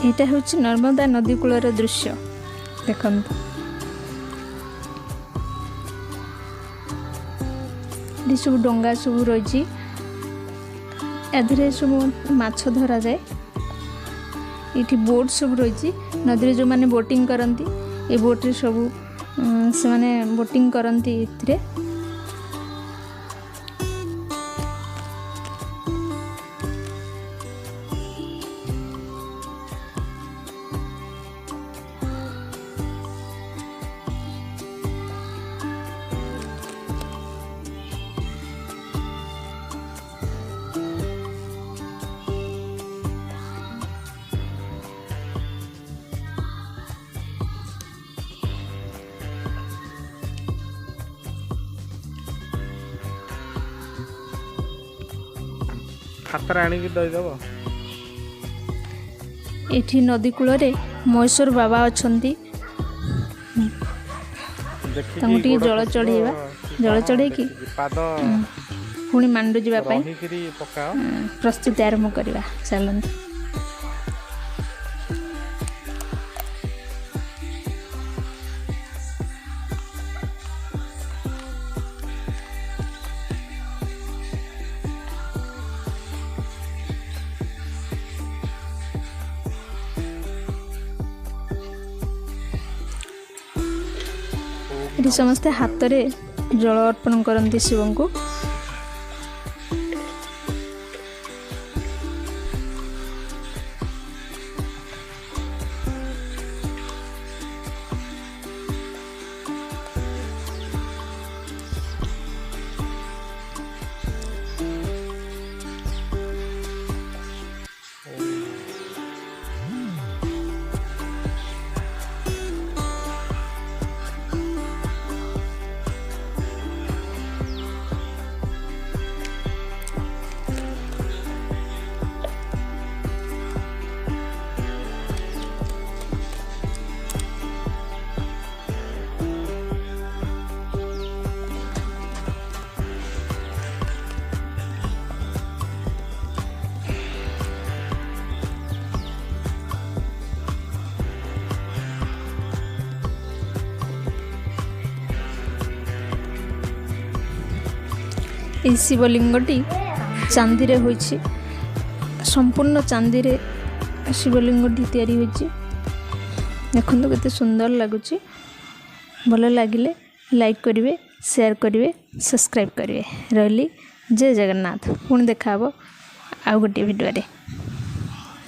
यहाँ हूँ नर्मदा नदी कूलर दृश्य देखु ये सब डंगा सब रही एधे सब माछ धरा जाए। ये बोट सब रही नदी जो मैंने बोटिंग करती ये बोट्रे सब से माने बोटिंग करती इतरे हाथ आणिक दईदेव। ये नदी कूल मैसूर बाबा अच्छा जल चढ़ेवा जल चढ़े कि पुणी मांडू जावाई प्रस्तुति आरंभ करवा चलते। ये समस्ते हाथ में जल अर्पण करती शिव को। ये शिवलिंगटी चांदी रे होइछि संपूर्ण चांदी रे शिवलिंगटी तैयारी होइछि। देखंतु केते सुंदर लगुछि। भल लागिले लाइक करिवे शेयर करिवे सब्सक्राइब करिवे। रहली जय जगन्नाथ। पुणी देखा आउ गोटे वीडियो रे।